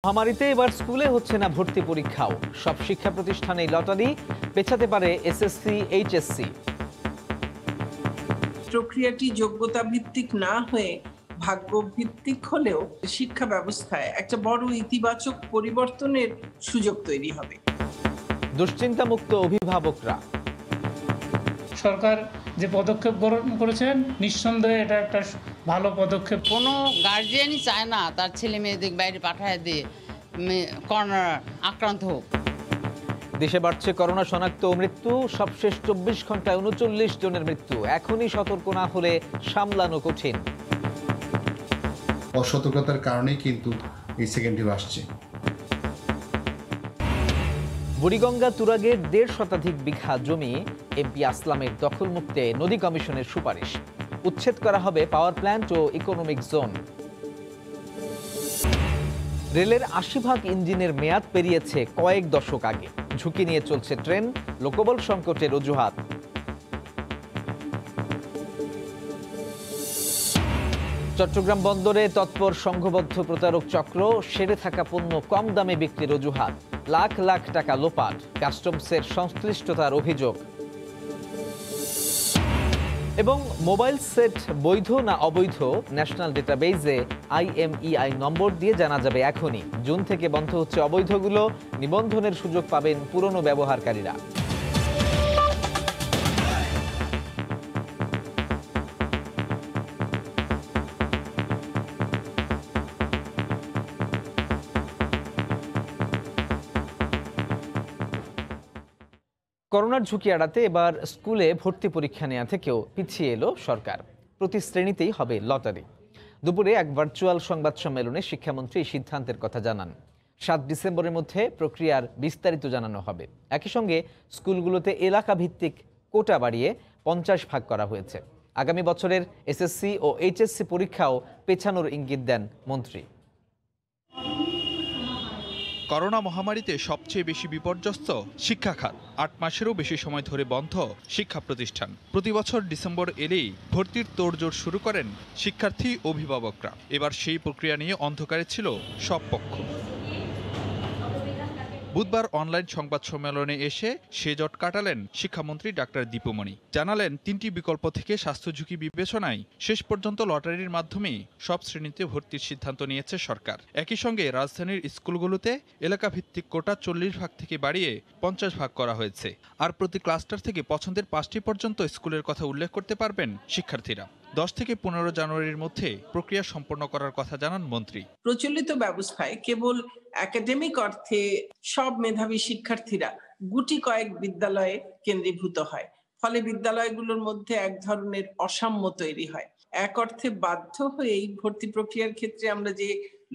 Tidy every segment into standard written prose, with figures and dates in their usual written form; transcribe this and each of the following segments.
মহামারীতে এবার স্কুলে হচ্ছে না ভর্তি পরীক্ষাও, সব শিক্ষা প্রতিষ্ঠানে লটারি, পেছাতে পারে এসএসসি এইচএসসি। প্রক্রিয়াটি যোগ্যতা ভিত্তিক না হয়ে ভাগ্য ভিত্তিক হলেও শিক্ষা ব্যবস্থায় একটা বড় ইতিবাচক পরিবর্তনের সুযোগ তৈরি হবে। দুশ্চিন্তামুক্ত অভিভাবকরা। সরকার যে পদক্ষেপ গ্রহণ করেছেন নিঃসন্দেহে এটা একটা ভালো পদক্ষেপ। কোনো গার্জিয়ানই চায় না তার ছেলে মেয়েদের বাইরে পাঠায় দিয়ে করোনা আক্রান্ত হোক। দেশে বাড়ছে করোনা শনাক্ত ও মৃত্যু, সবশেষ 24 ঘন্টায় 39 জনের মৃত্যু। এখনই সতর্ক না হলে সামলানো কঠিন। অসতর্কতার কারণেই কিন্তু এই সেকেন্ড ওয়েভ আসছে। বুড়িগঙ্গা তুরাগের 1.5 শতাধিক বিঘা জমি এমপি আসলামের দখলমুক্তে নদী কমিশনের সুপারিশ। উচ্ছেদ করা হবে পাওয়ার প্ল্যান্ট ও ইকোনমিক জোন। রেলের 80% ইঞ্জিনের মেয়াদ পেরিয়েছে কয়েক দশক আগে। ঝুঁকি নিয়ে চলছে ট্রেন, লোকবল সংকটের অজুহাত। চট্টগ্রাম বন্দরে তৎপর সংঘবদ্ধ প্রতারক চক্র, সেরে থাকা পণ্য কম দামে বিক্রির অজুহাত। লাখ লাখ টাকা লোপাট, কাস্টমসের সংশ্লিষ্টতার অভিযোগ। এবং মোবাইল সেট বৈধ না অবৈধ, ন্যাশনাল ডেটাবেজে IMEI নম্বর দিয়ে জানা যাবে এখনই। জুন থেকে বন্ধ হচ্ছে অবৈধগুলো, নিবন্ধনের সুযোগ পাবেন পুরনো ব্যবহারকারীরা। করোনার ঝুঁকি এড়াতে এবার স্কুলে ভর্তি পরীক্ষা নেওয়া থেকেও পিছিয়ে এলো সরকার। প্রতি শ্রেণীতেই হবে লটারি। দুপুরে এক ভার্চুয়াল সংবাদ সম্মেলনে শিক্ষামন্ত্রী এই সিদ্ধান্তের কথা জানান। 7 ডিসেম্বরের মধ্যে প্রক্রিয়ার বিস্তারিত জানানো হবে। একই সঙ্গে স্কুলগুলোতে এলাকা ভিত্তিক কোটা বাড়িয়ে 50 ভাগ করা হয়েছে। আগামী বছরের এসএসসি ও এইচএসসি পরীক্ষাও পেছানোর ইঙ্গিত দেন মন্ত্রী। করোনা মহামারীতে সবচেয়ে বেশি বিপর্যস্ত শিক্ষা খাত। 8 মাসেরও বেশি সময় ধরে বন্ধ শিক্ষা প্রতিষ্ঠান। প্রতি বছর ডিসেম্বর এলেই ভর্তির তোড়জোড় শুরু করেন শিক্ষার্থী অভিভাবকরা। এবার সেই প্রক্রিয়া নিয়ে অন্ধকারে ছিল সব পক্ষ। বুধবার অনলাইন সংবাদ সম্মেলনে এসে সে জট কাটালেন শিক্ষামন্ত্রী ডাক্তার দীপুমণি। জানালেন 3টি বিকল্প থেকে স্বাস্থ্য ঝুঁকি বিবেচনায় শেষ পর্যন্ত লটারির মাধ্যমেই সব শ্রেণীতে ভর্তির সিদ্ধান্ত নিয়েছে সরকার। একই সঙ্গে রাজধানীর স্কুলগুলোতে এলাকাভিত্তিক কোটা 40 ভাগ থেকে বাড়িয়ে 50 ভাগ করা হয়েছে। আর প্রতি ক্লাস্টার থেকে পছন্দের 5টি পর্যন্ত স্কুলের কথা উল্লেখ করতে পারবেন শিক্ষার্থীরা। 10 থেকে 15 জানুয়ারির মধ্যে প্রক্রিয়া সম্পন্ন করার কথা জানান মন্ত্রী। প্রচলিত ব্যবস্থায় কেবল একাডেমিক অর্থে সব মেধাবী শিক্ষার্থীরা গুটি কয়েক বিদ্যালয়ে কেন্দ্রীভূত হয়। ফলে বিদ্যালয়গুলোর মধ্যে এক ধরনের অসাম্য তৈরি হয়। এক অর্থে বাধ্য হয়েই ভর্তি প্রক্রিয়ার ক্ষেত্রে আমরা যে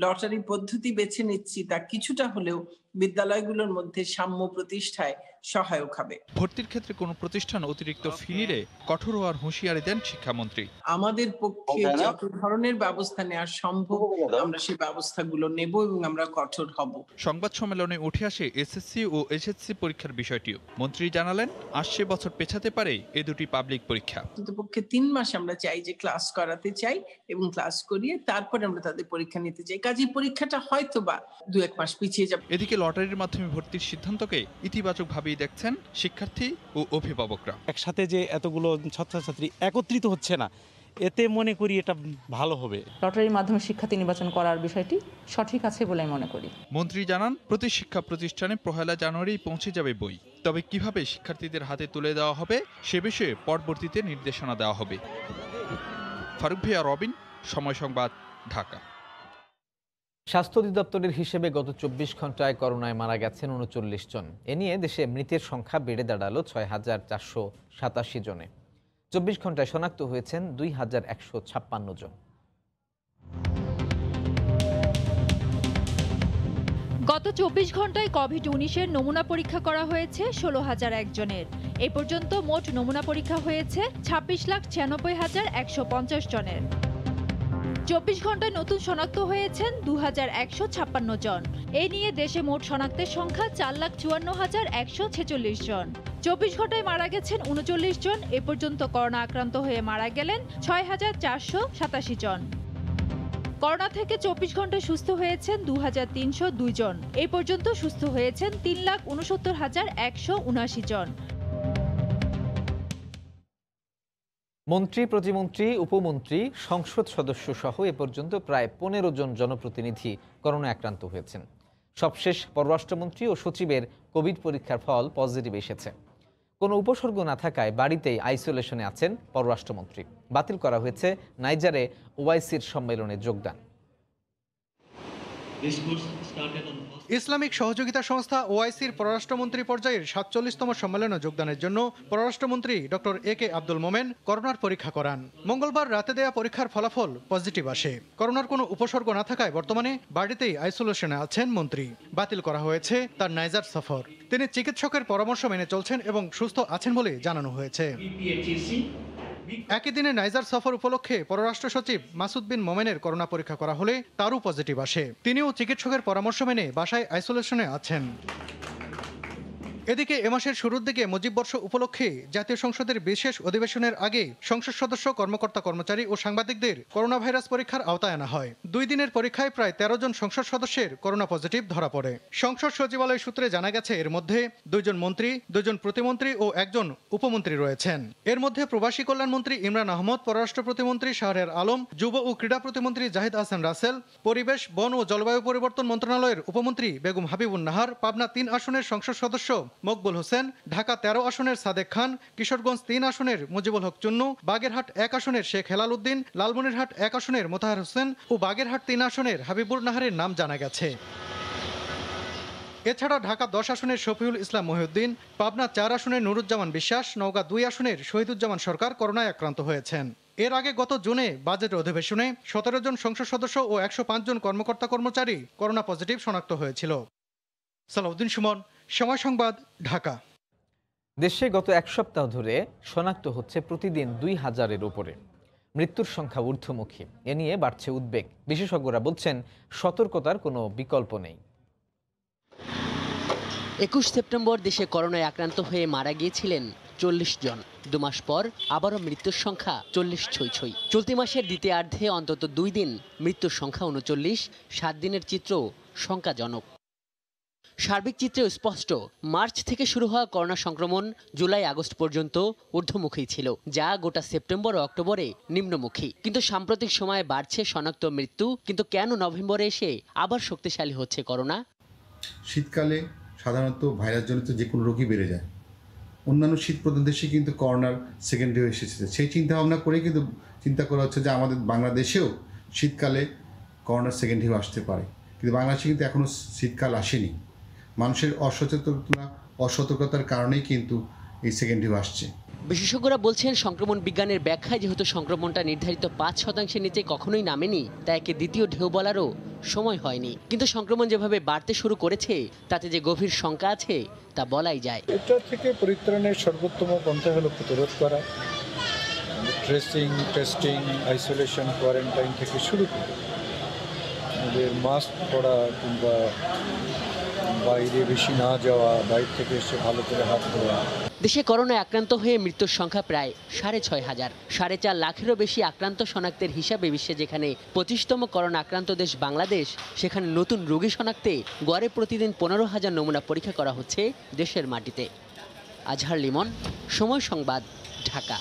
লটারি পদ্ধতি বেছে নিচ্ছি তা কিছুটা হলেও বিদ্যালয়গুলোর মধ্যে সাম্য প্রতিষ্ঠায় সহায়ক হবে। ভর্তির ক্ষেত্রে কোনো প্রতিষ্ঠান অতিরিক্ত ফি নিলে কঠোর হওয়ার হুঁশিয়ারি দেন শিক্ষামন্ত্রী। আমাদের পক্ষে যত ধরনের ব্যবস্থা নেওয়া সম্ভব আমরা সেই ব্যবস্থাগুলো নেব এবং আমরা কঠোর হব। সংবাদ সম্মেলনে উঠে আসে এসএসসি ও এইচএসসি পরীক্ষার বিষয়টিও। মন্ত্রী জানালেন আসছে বছর পেছাতে পারে এ দুটি পাবলিক পরীক্ষা। পক্ষে 3 মাস আমরা চাই যে ক্লাস করাতে চাই এবং ক্লাস করিয়ে তারপরে আমরা তাদের পরীক্ষা নিতে চাই। কাজেই পরীক্ষাটা হয়তো বা 2-1 মাস পিছিয়ে যাবে। এদিকে লটারির মাধ্যমে ভর্তির সিদ্ধান্তকে ইতিবাচকভাবেই দেখছেন শিক্ষার্থী ও অভিভাবকরা। একসাথে যে এতগুলো ছাত্রছাত্রী একত্রিত হচ্ছে না, এতে মনে করি এটা ভালো হবে। লটারির মাধ্যমে শিক্ষার্থী নির্বাচন করার বিষয়টি সঠিক আছে বলে আমি মনে করি। মন্ত্রী জানান প্রতি শিক্ষা প্রতিষ্ঠানে 1 জানুয়ারি পৌঁছে যাবে বই। তবে কিভাবে শিক্ষার্থীদের হাতে তুলে দেওয়া হবে সে বিষয়ে পরবর্তীতে নির্দেশনা দেওয়া হবে। ফারুক ভিয়া, রবিন, সময় সংবাদ, ঢাকা। স্বাস্থ্য অধিদপ্তরের হিসেবে গত 24 ঘন্টায় করোনায় মারা গেছেন 39 জন। এ নিয়ে দেশে মৃতের সংখ্যা বেড়ে দাঁড়ালো 6,487 জনে। 24 ঘন্টায় শনাক্ত হয়েছেন 2,156 জন। গত 24 ঘন্টায় কোভিড-19-এর নমুনা পরীক্ষা করা হয়েছে 16,001 জনের। এই পর্যন্ত মোট নমুনা পরীক্ষা হয়েছে 26,96,150 জনের। 24 ঘন্টায় নতুন শনাক্ত হয়েছেন 2,156 জন। এ নিয়ে দেশে মোট শনাক্তের সংখ্যা 4,54,146 জন। 24 ঘন্টায় মারা গেছেন 39 জন। এ পর্যন্ত করোনা আক্রান্ত হয়ে মারা গেলেন 6,487 জন। করোনা থেকে 24 ঘন্টায় সুস্থ হয়েছেন 2302 জন। এই পর্যন্ত সুস্থ হয়েছেন 3,69,179 জন। মন্ত্রী, প্রতিমন্ত্রী, উপমন্ত্রী, সংসদ সদস্য সহ এ পর্যন্ত প্রায় 15 জন জনপ্রতিনিধি করোনা আক্রান্ত হয়েছেন। সবশেষ পররাষ্ট্রমন্ত্রী ও সচিবের কোভিড পরীক্ষার ফল পজিটিভ এসেছে। কোনো উপসর্গ না থাকায় বাড়িতেই আইসোলেশনে আছেন পররাষ্ট্রমন্ত্রী। বাতিল করা হয়েছে নাইজারে ওআইসির সম্মেলনে যোগদান। ইসলামিক সহযোগিতা সংস্থা ওআইসির পররাষ্ট্রমন্ত্রী পর্যায়ের 47তম সম্মেলনে যোগদানের জন্য পররাষ্ট্রমন্ত্রী ডক্টর একে আব্দুল মোমেন করোনার পরীক্ষা করান। মঙ্গলবার রাতে দেয়া পরীক্ষার ফলাফল পজিটিভ আসে। করোনার কোনো উপসর্গ না থাকায় বর্তমানে বাড়িতেই আইসোলেশনে আছেন মন্ত্রী। বাতিল করা হয়েছে তার নাইজার সফর। তিনি চিকিৎসকের পরামর্শ মেনে চলছেন এবং সুস্থ আছেন বলে জানানো হয়েছে। একই দিনে নাইজার সফর উপলক্ষে পররাষ্ট্র সচিব মাসুদ বিন মোমেনের করোনা পরীক্ষা করা হলে তারও পজিটিভ আসে। তিনিও চিকিৎসকের পরামর্শ মেনে বাসায় আইসোলেশনে আছেন। এদিকে এ মাসের শুরুর দিকে মুজিব বর্ষ উপলক্ষে জাতীয় সংসদের বিশেষ অধিবেশনের আগে সংসদ সদস্য, কর্মকর্তা, কর্মচারী ও সাংবাদিকদের করোনা ভাইরাস পরীক্ষার আওতায় আনা হয়। 2 দিনের পরীক্ষায় প্রায় 13 জন সংসদ সদস্যের করোনা পজিটিভ ধরা পড়ে। সংসদ সচিবালয় সূত্রে জানা গেছে এর মধ্যে 2 জন মন্ত্রী, 2 জন প্রতিমন্ত্রী ও 1 জন উপমন্ত্রী রয়েছেন। এর মধ্যে প্রবাসী কল্যাণমন্ত্রী ইমরান আহমদ, পররাষ্ট্র প্রতিমন্ত্রী শাহরিয়ার আলম, যুব ও ক্রীড়া প্রতিমন্ত্রী জাহিদ আহসান রাসেল, পরিবেশ, বন ও জলবায়ু পরিবর্তন মন্ত্রণালয়ের উপমন্ত্রী বেগম হাবিবুন নাহার, পাবনা 3 আসনের সংসদ সদস্য মকবুল হোসেন, ঢাকা 13 আসনের সাদেক খান, কিশোরগঞ্জ 3 আসনের মুজিবুল হক চুন্নু, বাগেরহাট 1 আসনের শেখ হেলাল উদ্দিন, লালমনিরহাট 1 আসনের মোতাহার হোসেন ও বাগেরহাট 3 আসনের হাবিবুর নাহারের নাম জানা গেছে। এছাড়া ঢাকা 10 আসনের শফিউল ইসলাম মহিউদ্দিন, পাবনা 4 আসনের নুরুজ্জামান বিশ্বাস, নওগাঁ 2 আসনের শহীদুজ্জামান সরকার করোনায় আক্রান্ত হয়েছেন। এর আগে গত জুনে বাজেট অধিবেশনে 17 জন সংসদ সদস্য ও 105 জন কর্মকর্তা কর্মচারী করোনা পজিটিভ শনাক্ত হয়েছিল। সালাউদ্দিন সুমন, সময় সংবাদ, ঢাকা। দেশে গত 1 সপ্তাহ ধরে শনাক্ত হচ্ছে প্রতিদিন 2000-এর উপরে। মৃত্যুর সংখ্যা ঊর্ধ্বমুখী। এ নিয়ে বাড়ছে উদ্বেগ। বিশেষজ্ঞরা বলছেন সতর্কতার কোনো বিকল্প নেই। 21 সেপ্টেম্বর দেশে করোনায় আক্রান্ত হয়ে মারা গিয়েছিলেন 40 জন। 2 মাস পর আবারও মৃত্যুর সংখ্যা 40 ছুঁই। চলতি মাসের দ্বিতীয়ার্ধে অন্তত 2 দিন মৃত্যুর সংখ্যা 39। 7 দিনের চিত্র শঙ্কাজনক। সার্বিক চিত্রেও স্পষ্ট, মার্চ থেকে শুরু হওয়া করোনা সংক্রমণ জুলাই আগস্ট পর্যন্ত ঊর্ধ্বমুখী ছিল, যা গোটা সেপ্টেম্বর ও অক্টোবরে নিম্নমুখী। কিন্তু সাম্প্রতিক সময়ে বাড়ছে শনাক্ত মৃত্যু। কিন্তু কেন নভেম্বরে এসে আবার শক্তিশালী হচ্ছে করোনা? শীতকালে সাধারণত ভাইরাসজনিত যে কোনো রোগই বেড়ে যায়। অন্যান্য শীত প্রধান দেশে কিন্তু করোনার সেকেন্ড ওয়েভ এসেছে। সেই চিন্তা ভাবনা করে কিন্তু চিন্তা করা হচ্ছে যে আমাদের বাংলাদেশেও শীতকালে করোনার সেকেন্ড ওয়েভ আসতে পারে। কিন্তু বাংলাদেশে কিন্তু এখনও শীতকাল আসেনি। মানুষের অসতর্কতার কারণেই কিন্তু এই সেকেন্ড ওয়েভ আসছে। বিশেষজ্ঞরা বলছেন, সংক্রমণ বিজ্ঞানের ব্যাখ্যায় যেহেতু সংক্রমণটা নির্ধারিত 5% নিচে কখনোই নামেনি, তাই একে দ্বিতীয় ঢেউ বলারও সময় হয়নি। কিন্তু সংক্রমণ যেভাবে বাড়তে শুরু করেছে তাতে যে গভীর শঙ্কা আছে তা বলাই যায়। এটা থেকে পরিত্রাণের সর্বোত্তম পন্থা হলো প্রতিরোধ করা। ট্রেসিং, টেস্টিং, আইসোলেশন, কোয়ারেন্টাইন থেকে শুরু করে আমাদের মাস্ক পরা কিংবা বাইরে বেশি না যাওয়া, বাইরে থেকে এসে ভালো করে হাত ধোয়া। দেশে করোনায় আক্রান্ত হয়ে মৃত্যুর সংখ্যা প্রায় 6,500। 4.5 লাখেরও বেশি আক্রান্ত শনাক্তের হিসাবে বিশ্বে যেখানে 25তম করোনা আক্রান্ত দেশ বাংলাদেশ, সেখানে নতুন রোগী শনাক্তে গড়ে প্রতিদিন 15,000 নমুনা পরীক্ষা করা হচ্ছে দেশের মাটিতে। আজহার লিমন, সময় সংবাদ, ঢাকা।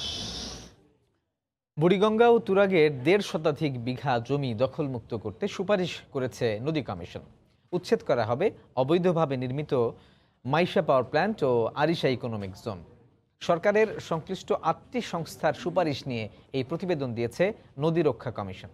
বুড়িগঙ্গা ও তুরাগের 1.5 শতাধিক বিঘা জমি দখলমুক্ত করতে সুপারিশ করেছে নদী কমিশন। উচ্ছেদ করা হবে অবৈধভাবে নির্মিত মাইশা পাওয়ার প্ল্যান্ট ও আরিশা ইকোনমিক জোন। সরকারের সংশ্লিষ্ট 8টি সংস্থার সুপারিশ নিয়ে এই প্রতিবেদন দিয়েছে নদী রক্ষা কমিশন।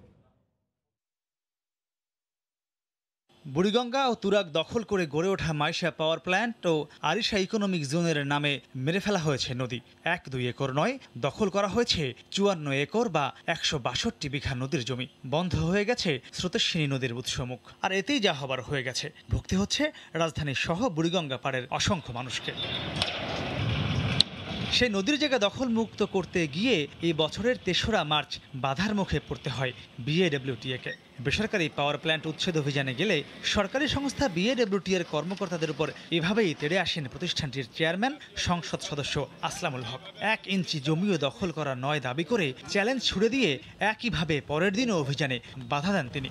বুড়িগঙ্গা ও তুরাগ দখল করে গড়ে ওঠা মাইশা পাওয়ার প্ল্যান্ট ও আরিশা ইকোনমিক জোনের নামে মেরে ফেলা হয়েছে নদী। 1-2 একর নয়, দখল করা হয়েছে 54 একর বা 162 বিঘা নদীর জমি। বন্ধ হয়ে গেছে স্রোতস্বিনী নদীর উৎসমুখ। আর এতেই যা হবার হয়ে গেছে, ভুগতে হচ্ছে রাজধানী সহ বুড়িগঙ্গা পাড়ের অসংখ্য মানুষকে। সেই নদীর জায়গা দখল মুক্ত করতে গিয়ে এই বছরের ৩রা মার্চ বাধার মুখে পড়তে হয় বিএডব্লিউটিএকে। বেসরকারি পাওয়ার প্ল্যান্ট উচ্ছেদ অভিযানে গেলে সরকারি সংস্থা বিএডব্লিউটি এর কর্মকর্তাদের উপর এভাবেই তেড়ে আসেন প্রতিষ্ঠানটির চেয়ারম্যান সংসদ সদস্য আসলামুল হক। 1 ইঞ্চি জমিও দখল করা নয় দাবি করে চ্যালেঞ্জ ছুড়ে দিয়ে একইভাবে পরের দিনও অভিযানে বাধা দেন তিনি।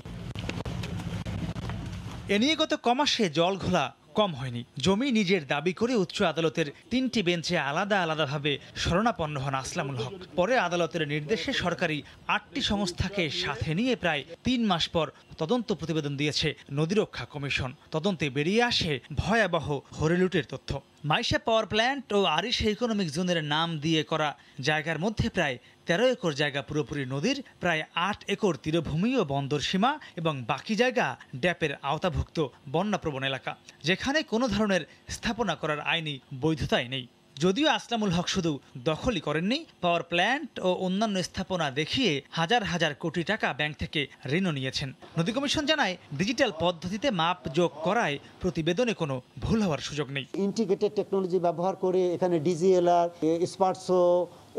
এ নিয়ে গত কমাসে জল ঘোলা কম হয়নি। জমি নিজের দাবি করে উচ্চ আদালতের 3টি বেঞ্চে আলাদা আলাদাভাবে শরণাপন্ন হন আসলামুল হক। পরে আদালতের নির্দেশে সরকারি 8টি সংস্থাকে সাথে নিয়ে প্রায় 3 মাস পর তদন্ত প্রতিবেদন দিয়েছে নদীরক্ষা কমিশন। তদন্তে বেরিয়ে আসে ভয়াবহ হরিলুটের তথ্য। মাইশা পাওয়ার প্ল্যান্ট ও আরিশা ইকোনমিক জোনের নাম দিয়ে করা জায়গার মধ্যে প্রায় 13 একর জায়গা পুরোপুরি নদীর, প্রায় 8 একর তীরভূমি ও বন্দর সীমা এবং বাকি জায়গা ড্যাপের আওতাভুক্ত বন্যাপ্রবণ এলাকা, যেখানে কোনো ধরনের স্থাপনা করার আইনি বৈধতাই নেই। যদিও আসলামুল হক শুধু দখলই করেননি, পাওয়ার প্ল্যান্ট ও অন্যান্য স্থাপনা দেখিয়ে হাজার হাজার কোটি টাকা ব্যাংক থেকে ঋণও নিয়েছেন। নদী কমিশন জানায়, ডিজিটাল পদ্ধতিতে মাপ যোগ করায় প্রতিবেদনে কোনো ভুল হওয়ার সুযোগ নেই। ইন্টিগ্রেটেড টেকনোলজি ব্যবহার করে এখানে ডিজিএলআর, স্পার্টসো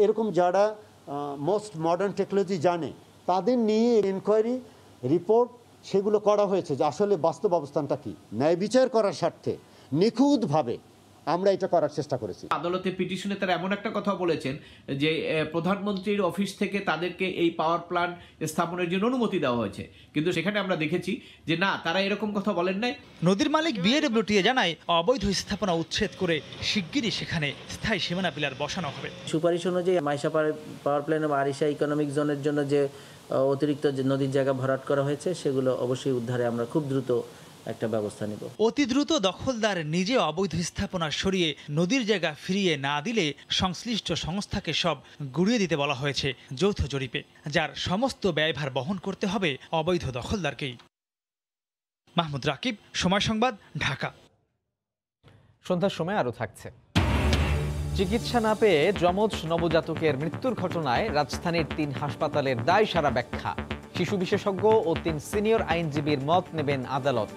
এরকম যারা মোস্ট মডার্ন টেকনোলজি জানে তাদের নিয়ে এনকোয়ারি রিপোর্ট সেগুলো করা হয়েছে যে আসলে বাস্তব অবস্থানটা কি। ন্যায় বিচার করার স্বার্থে নিখুঁতভাবে আমরা এটা করার চেষ্টা করেছি। আদালতে পিটিশনে তারা এমন একটা কথা বলেছেন যে প্রধানমন্ত্রীর অফিস থেকে তাদেরকে এই পাওয়ার প্ল্যান্ট স্থাপনের জন্য অনুমতি দেওয়া হয়েছে, কিন্তু সেখানে আমরা দেখেছি যে না, তারা এরকম কথা বলেন নাই। নদীর মালিক বিএডব্লিউটিএ জানায়, অবৈধ স্থাপনা উচ্ছেদ করে শিগগিরই সেখানে স্থায়ী সীমানা পিলার বসানো হবে। সুপারিশ অনুযায়ী মাইশা পাওয়ার প্ল্যান্ট এবং আরিশা ইকোনমিক জোনের জন্য যে অতিরিক্ত যে নদীর জায়গা ভরাট করা হয়েছে সেগুলো অবশ্যই উদ্ধারে আমরা খুব দ্রুত একটা ব্যবস্থা নেব। অতি দ্রুত দখলদার নিজে অবৈধ স্থাপনা সরিয়ে নদীর জায়গা ফিরিয়ে না দিলে সংশ্লিষ্ট সংস্থাকে সব গুড়িয়ে দিতে বলা হয়েছে যৌথ জরিপে, যার সমস্ত ব্যয়ভার বহন করতে হবে অবৈধ দখলদারকেই। মাহমুদ রাকিব, সময় সংবাদ, ঢাকা। সন্ধ্যার সময় আরও থাকছে। চিকিৎসা না পেয়ে যমজ নবজাতকের মৃত্যুর ঘটনায় রাজধানীর 3 হাসপাতালের দায় সারা ব্যাখ্যা। শিশু বিশেষজ্ঞ ও 3 সিনিয়র আইনজীবীর মত নেবেন আদালত।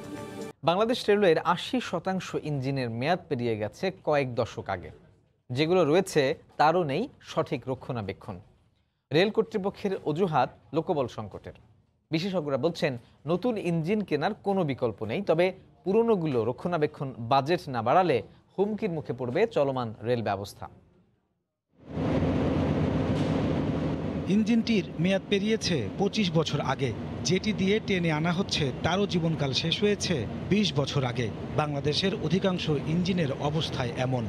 বাংলাদেশ রেলওয়ের 80% ইঞ্জিনের মেয়াদ পেরিয়ে গেছে কয়েক দশক আগে। যেগুলো রয়েছে তারও নেই সঠিক রক্ষণাবেক্ষণ। রেল কর্তৃপক্ষের অজুহাত লোকবল সংকটের। বিশেষজ্ঞরা বলছেন, নতুন ইঞ্জিন কেনার কোনো বিকল্প নেই, তবে পুরনোগুলো রক্ষণাবেক্ষণ বাজেট না বাড়ালে হুমকির মুখে পড়বে চলমান রেল ব্যবস্থা। ইঞ্জিনটির মেয়াদ পেরিয়েছে 25 বছর আগে। যেটি দিয়ে টেনে আনা হচ্ছে তারও জীবনকাল শেষ হয়েছে 20 বছর আগে। বাংলাদেশের অধিকাংশ ইঞ্জিনের অবস্থায় এমন।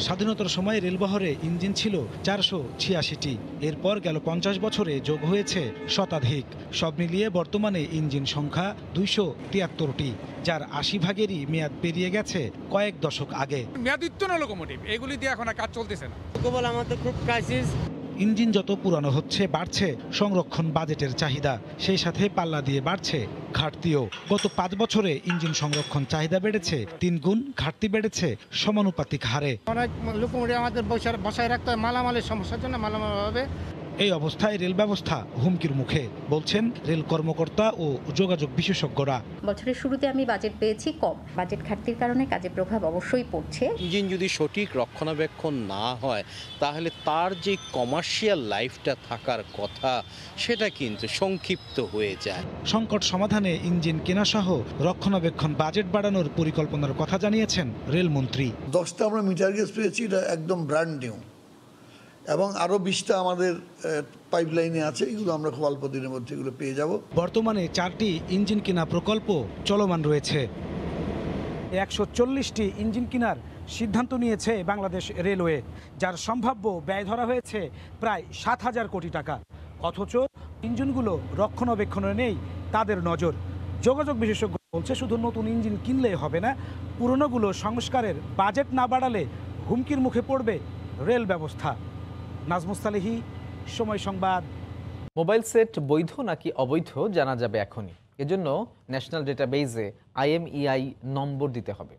স্বাধীনতার সময় রেলবহরে ইঞ্জিন ছিল 486টি, এরপর গেল 50 বছরে যোগ হয়েছে শতাধিক। সব মিলিয়ে বর্তমানে ইঞ্জিন সংখ্যা 273টি, যার 80 ভাগেরই মেয়াদ পেরিয়ে গেছে কয়েক দশক আগে। মেয়াদোত্তীর্ণ লোকোমোটিভ এগুলি দিয়ে এখন আর কাজ চলতেছে না। কেবল আমাদের খুব ক্রাইসিস। ইঞ্জিন যত পুরানো হচ্ছে বাড়ছে সংরক্ষণ বাজেটের চাহিদা, সেই সাথে পাল্লা দিয়ে বাড়ছে ঘাটতিও। গত 5 বছরে ইঞ্জিন সংরক্ষণ চাহিদা বেড়েছে 3 গুণ, ঘাটতি বেড়েছে সমানুপাতিক হারে। অনেক লোকোমোটিভ আমাদের বসায় রাখতে হয় মালামালের সমস্যার জন্য, মালামাল হবে। এই অবস্থায় রেল ব্যবস্থা হুমকির মুখে, বলছেন রেল কর্মকর্তা ও যোগাযোগ বিশেষজ্ঞরা। বছরের শুরুতে আমি বাজেট পেয়েছি কম, বাজেট ঘাটতির কারণে কাজের প্রভাব অবশ্যই পড়ছে। ইঞ্জিন যদি সঠিক রক্ষণাবেক্ষণ না হয় তাহলে তার যে কমার্শিয়াল লাইফটা থাকার কথা সেটা কিন্তু সংক্ষিপ্ত হয়ে যায়। সংকট সমাধানে ইঞ্জিন কেনা সহ রক্ষণাবেক্ষণ বাজেট বাড়ানোর পরিকল্পনার কথা জানিয়েছেন রেলমন্ত্রী। 10টা আমরা মিটার গেজ পেয়েছি, এটা একদম ব্র্যান্ড নিউ, এবং আরও 20টা আমাদের পাইপলাইনে আছে, এগুলো আমরা খুব অল্প দিনের মধ্যে এগুলো পেয়ে যাব। বর্তমানে 4টি ইঞ্জিন কেনা প্রকল্প চলমান রয়েছে। 140টি ইঞ্জিন কেনার সিদ্ধান্ত নিয়েছে বাংলাদেশ রেলওয়ে, যার সম্ভাব্য ব্যয় ধরা হয়েছে প্রায় 7,000 কোটি টাকা। অথচ ইঞ্জিনগুলো রক্ষণাবেক্ষণে নেই তাদের নজর। যোগাযোগ বিশেষজ্ঞ বলছে, শুধু নতুন ইঞ্জিন কিনলেই হবে না, পুরনোগুলো সংস্কারের বাজেট না বাড়ালে হুমকির মুখে পড়বে রেল ব্যবস্থা। নাজমুস সালেহী, সময় সংবাদ। মোবাইল সেট বৈধ নাকি অবৈধ জানা যাবে এখনই। এজন্য ন্যাশনাল ডেটাবেজে IMEI নম্বর দিতে হবে।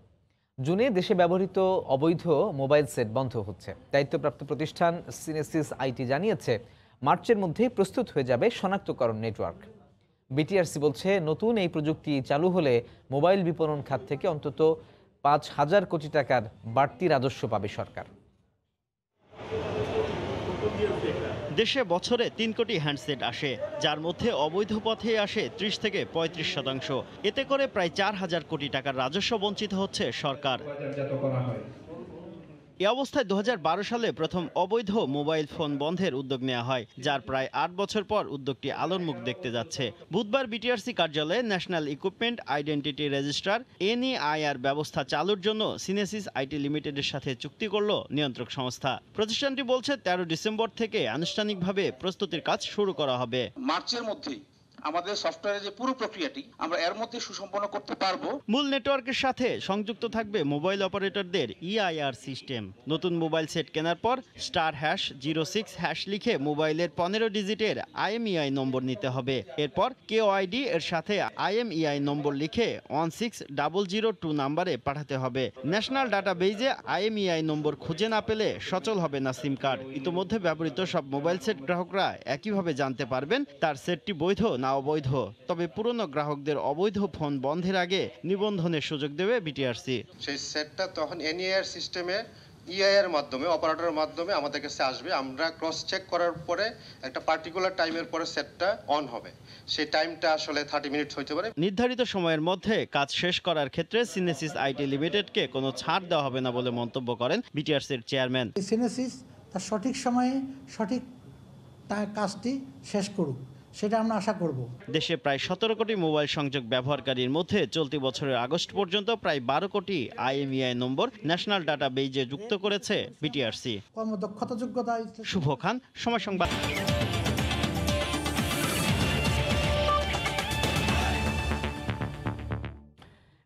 জুনে দেশে ব্যবহৃত অবৈধ মোবাইল সেট বন্ধ হচ্ছে। দায়িত্বপ্রাপ্ত প্রতিষ্ঠান সিনেসিস IT জানিয়েছে, মার্চের মধ্যেই প্রস্তুত হয়ে যাবে শনাক্তকরণ নেটওয়ার্ক। BTRC বলছে, নতুন এই প্রযুক্তি চালু হলে মোবাইল বিপণন খাত থেকে অন্তত 5,000 কোটি টাকার বাড়তি রাজস্ব পাবে সরকার। দেশে বছরে ৩ কোটি হ্যান্ডসেট আসে, যার মধ্যে অবৈধ পথে আসে ৩০ থেকে ৩৫%। এতে করে প্রায় ৪,০০০ কোটি টাকার রাজস্ব বঞ্চিত হচ্ছে সরকার। এ অবস্থায় ২০১২ সালে প্রথম অবৈধ মোবাইল ফোন বন্ধের উদ্যোগ নেওয়া হয়, যার প্রায় ৮ বছর পর উদ্যোগটি আলোর মুখ দেখতে যাচ্ছে। বুধবার বিটিআরসি কার্যালয়ে national equipment identity registrar NEIR ব্যবস্থা চালুর জন্য সিনেসিস আইটি লিমিটেডের সাথে চুক্তি করল নিয়ন্ত্রক সংস্থা। প্রতিষ্ঠানটি বলছে ১৩ ডিসেম্বর থেকে আনুষ্ঠানিকভাবে প্রস্তুতির কাজ শুরু করা হবে। মার্চের মধ্যেই আমাদের সফটওয়্যারের যে পুরো প্রক্রিয়াটি আমরা এর মধ্যে সুসম্পন্ন করতে পারবো। মূল নেটওয়ার্কের সাথে সংযুক্ত থাকবে মোবাইল অপারেটরদের EIR সিস্টেম। নতুন মোবাইল সেট কেনার পর *#06# লিখে মোবাইলের 15 ডিজিটের IMEI নম্বর নিতে হবে। এরপর KOID এর সাথে IMEI নম্বর লিখে 16002 নম্বরে পাঠাতে হবে। ন্যাশনাল ডাটাবেজে IMEI নম্বর খুঁজে না পেলে সচল হবে না সিম কার্ড। ইতোমধ্যে ব্যবহৃত সব মোবাইল সেট গ্রাহকরা একইভাবে জানতে পারবেন তার সেটটি বৈধ না অবৈধ। তবে পুরনো গ্রাহকদের অবৈধ ফোন বন্ধের আগে নিবন্ধনের সুযোগ দেবে বিটিআরসি। সেই সেটটা তখন NEIR সিস্টেমে EIR মাধ্যমে অপারেটরের মাধ্যমে আমাদের কাছে আসবে। আমরা ক্রস চেক করার পরে একটা পার্টিকুলার টাইমের পরে সেটটা অন হবে। সেই টাইমটা আসলে 30 মিনিট হতে পারে। নির্ধারিত সময়ের মধ্যে কাজ শেষ করার ক্ষেত্রে সিনেসিস আইটি লিমিটেডকে কোনো ছাড় দেওয়া হবে না বলে মন্তব্য করেন বিটিআরসির চেয়ারম্যান। সিনেসিস তার সঠিক সময়ে সঠিক তার কাজটি শেষ করুক, সেটা আমরা আশা করব। দেশে প্রায় 17 কোটি মোবাইল সংযোগ ব্যবহারকারীর মধ্যে চলতি বছরের আগস্ট পর্যন্ত প্রায় 12 কোটি IMEI নম্বর ন্যাশনাল ডাটাবেজে যুক্ত করেছে বিটিআরসি। কর্মদক্ষতা যোগ্যতা। শুভ খান, সময় সংবাদ।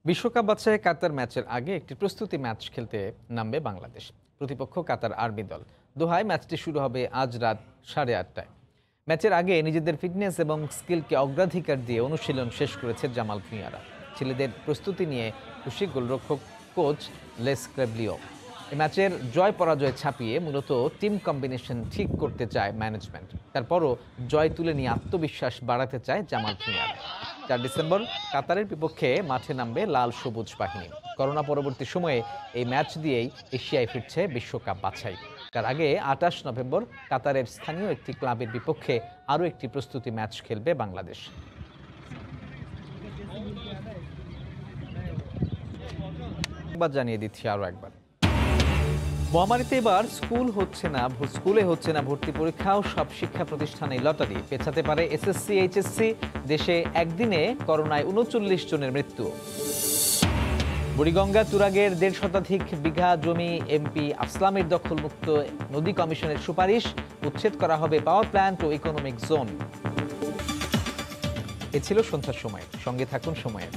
বিশ্বকাপ বাছাই কাতার ম্যাচের আগে একটি প্রস্তুতি ম্যাচ খেলতে নামবে বাংলাদেশ। প্রতিপক্ষ কাতার আর্মি দল। দোহায় ম্যাচটি শুরু হবে আজ রাত 8:30টায়। ম্যাচের আগে নিজেদের ফিটনেস এবং স্কিলকে অগ্রাধিকার দিয়ে অনুশীলন শেষ করেছে জামাল ভুঁইয়ারা। ছেলেদের প্রস্তুতি নিয়ে খুশি গোলরক্ষক কোচ লেস ক্রেবলিও। এই ম্যাচের জয় পরাজয় ছাপিয়ে মূলত টিম কম্বিনেশন ঠিক করতে চায় ম্যানেজমেন্ট। তারপরও জয় তুলে নিয়ে আত্মবিশ্বাস বাড়াতে চায় জামাল ভুঁইয়ারা। 4 ডিসেম্বর কাতারের বিপক্ষে মাঠে নামবে লাল সবুজ বাহিনী। করোনা পরবর্তী সময়ে এই ম্যাচ দিয়েই এশিয়ায় ফিরছে বিশ্বকাপ বাছাই। তার আগে 28 নভেম্বর কাতারের স্থানীয় একটি ক্লাবের বিপক্ষে আরও একটি প্রস্তুতি ম্যাচ খেলবে বাংলাদেশ। জানিয়ে দিচ্ছি আরও একবার, মহামারীতে এবার স্কুলে হচ্ছে না ভর্তি পরীক্ষাও। সব শিক্ষা প্রতিষ্ঠানে লটারি। পেছাতে পারে SSC HSC। দেশে একদিনে করোনায় 39 জনের মৃত্যু। বুড়িগঙ্গা তুরাগের 1.5 শতাধিক বিঘা জমি এমপি আসলামের দখলমুক্ত। নদী কমিশনের সুপারিশ, উচ্ছেদ করা হবে পাওয়ার প্ল্যান্ট ও ইকোনমিক জোন। এ ছিল সন্ধ্যার সময়। সঙ্গে থাকুন সময়ের।